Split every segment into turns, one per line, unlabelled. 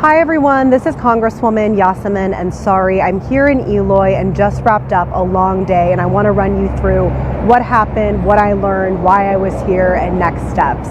Hi everyone, this is Congresswoman Yasemin Ansari. I'm here in Eloy and just wrapped up a long day, and I want to run you through what happened, what I learned, why I was here, and next steps.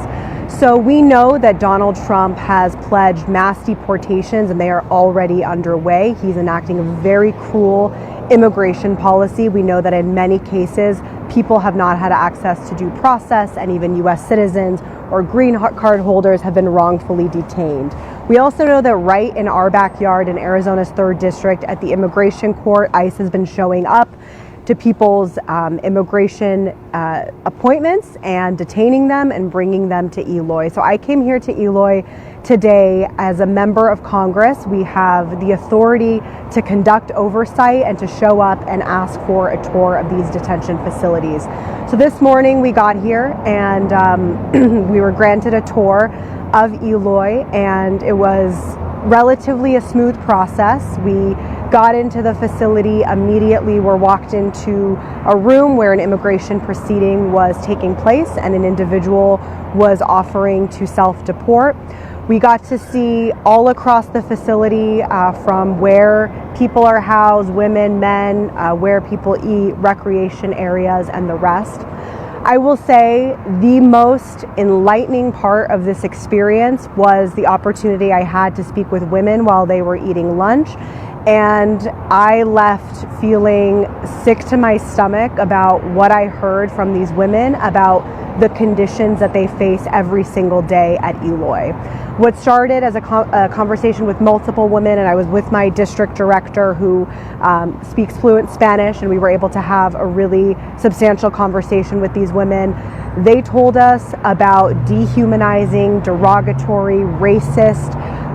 So we know that Donald Trump has pledged mass deportations and they are already underway. He's enacting a very cruel immigration policy. We know that in many cases, people have not had access to due process, and even U.S. citizens or green card holders have been wrongfully detained. We also know that right in our backyard in Arizona's 3rd District at the immigration court, ICE has been showing up to people's immigration appointments and detaining them and bringing them to Eloy. So I came here to Eloy today as a member of Congress. We have the authority to conduct oversight and to show up and ask for a tour of these detention facilities. So this morning we got here and we were granted a tour of Eloy, and it was relatively a smooth process. We got into the facility immediately. Were walked into a room where an immigration proceeding was taking place and an individual was offering to self-deport. We got to see all across the facility from where people are housed, women, men, where people eat, recreation areas, and the rest. I will say the most enlightening part of this experience was the opportunity I had to speak with women while they were eating lunch. And I left feeling sick to my stomach about what I heard from these women about the conditions that they face every single day at Eloy. What started as a conversation with multiple women, and I was with my district director who speaks fluent Spanish, and we were able to have a really substantial conversation with these women. They told us about dehumanizing, derogatory, racist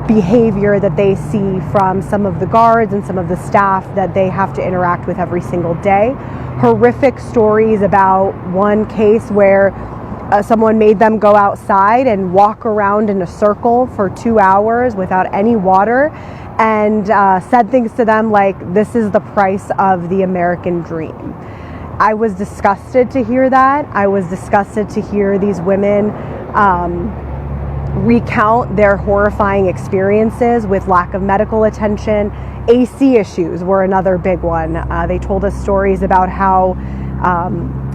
behavior that they see from some of the guards and some of the staff that they have to interact with every single day. Horrific stories about one case where someone made them go outside and walk around in a circle for 2 hours without any water, and said things to them like, "This is the price of the American dream." I was disgusted to hear that. I was disgusted to hear these women recount their horrifying experiences with lack of medical attention. AC issues were another big one. They told us stories about how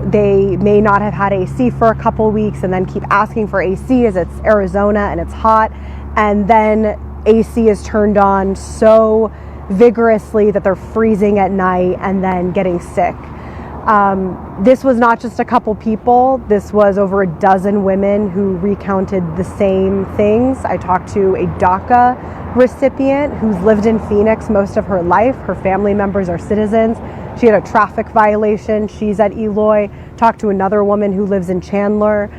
they may not have had AC for a couple weeks and then keep asking for AC as it's Arizona and it's hot, and then AC is turned on so vigorously that they're freezing at night and then getting sick. This was not just a couple people. This was over a dozen women who recounted the same things. I talked to a DACA recipient who's lived in Phoenix most of her life. Her family members are citizens. She had a traffic violation. She's at Eloy. Talked to another woman who lives in Chandler,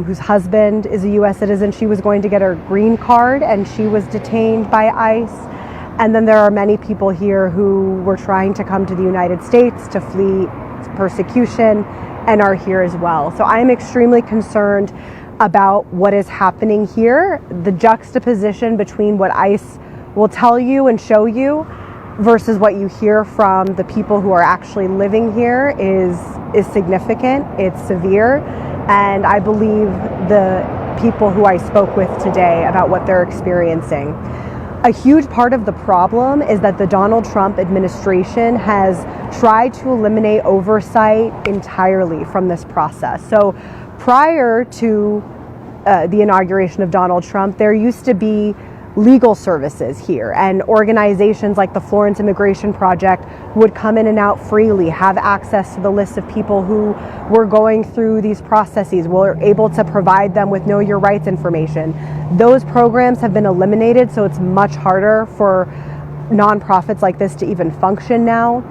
whose husband is a U.S. citizen. She was going to get her green card and she was detained by ICE. And then there are many people here who were trying to come to the United States to flee persecution and are here as well. So I'm extremely concerned about what is happening here. The juxtaposition between what ICE will tell you and show you versus what you hear from the people who are actually living here is significant. It's severe. And I believe the people who I spoke with today about what they're experiencing. A huge part of the problem is that the Donald Trump administration has tried to eliminate oversight entirely from this process. So prior to the inauguration of Donald Trump, there used to be legal services here, and organizations like the Florence Immigration Project would come in and out freely, have access to the list of people who were going through these processes. We're able to provide them with know your rights information. Those programs have been eliminated, so it's much harder for nonprofits like this to even function now.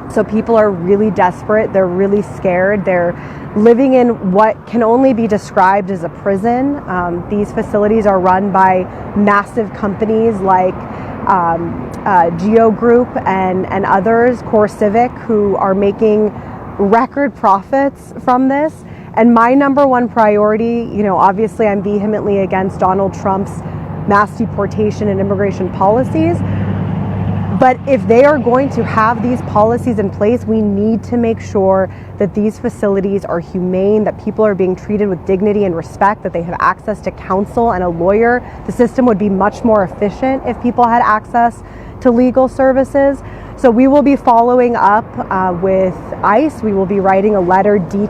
So people are really desperate. They're really scared. They're living in what can only be described as a prison. These facilities are run by massive companies like Geo Group and others, Core Civic, who are making record profits from this. And my number one priority, obviously I'm vehemently against Donald Trump's mass deportation and immigration policies. But if they are going to have these policies in place, we need to make sure that these facilities are humane, that people are being treated with dignity and respect, that they have access to counsel and a lawyer. The system would be much more efficient if people had access to legal services. So we will be following up with ICE. We will be writing a letter detailing